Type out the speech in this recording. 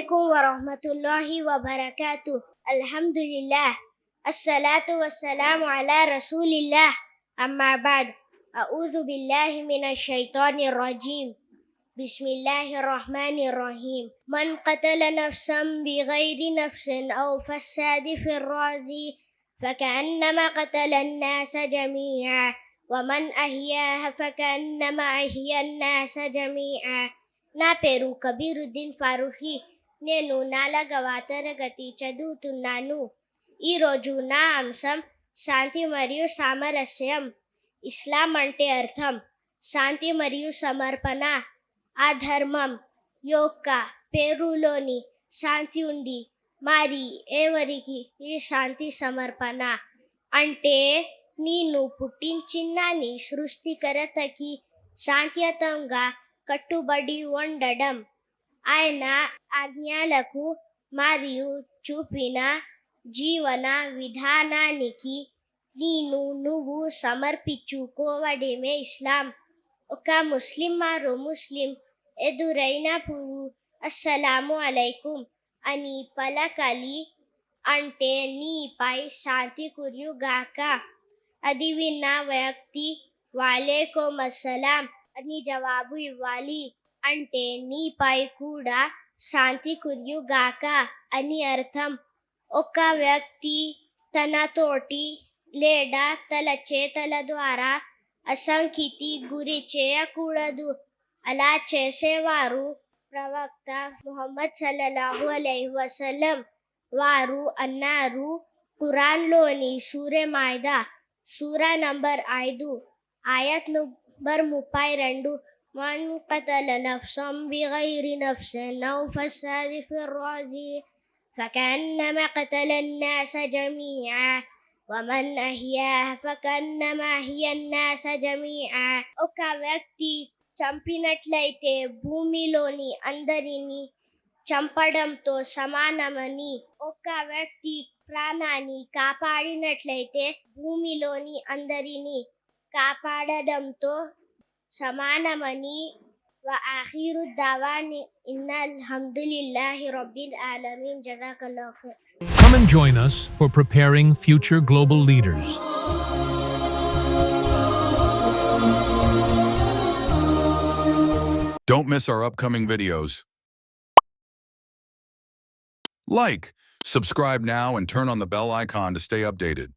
عليكم ورحمة الله وبركاته. الحمد لله. الصلاة والسلام على رسول الله. أما بعد، أعوذ بالله من الشيطان الرجيم. بسم الله الرحمن الرحيم. من قتل نفسا بغير نفس أو فساد في الأرض فكأنما قتل الناس جميعا ومن أحياها فكأنما أحيا الناس جميعا. నా పేరు కబీరుద్దీన్ ఫారూఖీ. నేను 4వ తరగతి చదువుతున్నాను. ఈరోజు నా అంశం శాంతి మరియు సామరస్యం. ఇస్లాం అంటే అర్థం శాంతి మరియు సమర్పణ. ఆ ధర్మం యొక్క పేరులోని శాంతి ఉండి మరి ఎవరికి ఈ శాంతి సమర్పణ అంటే నేను పుట్టించిన నీ సృష్టికర్తకి శాంతియుతంగా కట్టుబడి ఉండడం, ఆయన ఆజ్ఞలకు మరియు చూపిన జీవన విధానానికి నువ్వు సమర్పించుకోవడమే ఇస్లాం. ఒక ముస్లిం మరో ముస్లిం ఎదురైనప్పుడు అస్సలాము అలైకుం అని పలకాలి, అంటే నీపై శాంతి కురియుగాక. అది విన్న వ్యక్తి వాలేకుం అస్సలాం అని జవాబు ఇవ్వాలి, అంటే నీపై కూడా శాంతి కురియుగాక అని అర్థం. ఒక వ్యక్తి తన తోటి లేదా తన చేతల ద్వారా అసంఖ్యతి గురి చేయకూడదు. అలా చేసేవారు ప్రవక్త ముహమ్మద్ సల్లల్లాహు అలైహి వసల్లం వారు అన్నారు, ఖురాన్లోని సూరే మాయిదా సూరా నంబర్ 5 ఆయత్ నంబర్ 32, من قتل نفسا بغير نفس أو فساد في الأرض فكأنما قتل الناس جميعا ومن أحياها فكأنما أحيا الناس جميعا. ఒక వ్యక్తి చంపినట్లయితే భూమిలోని అందరినీ చంపడంతో సమానమని, ఒక వ్యక్తి ప్రాణాన్ని కాపాడినట్లయితే భూమిలోని అందరినీ కాపాడడంతో సమానమని. వఆఖిరు దవాని ఇన్నల్ హమ్దులిల్లాహి రబ్బిల్ ఆలమీన్. జజాకల్లాహు ఖైర్. Come and join us for preparing future global leaders. Don't miss our upcoming videos. Like, subscribe now and turn on the bell icon to stay updated.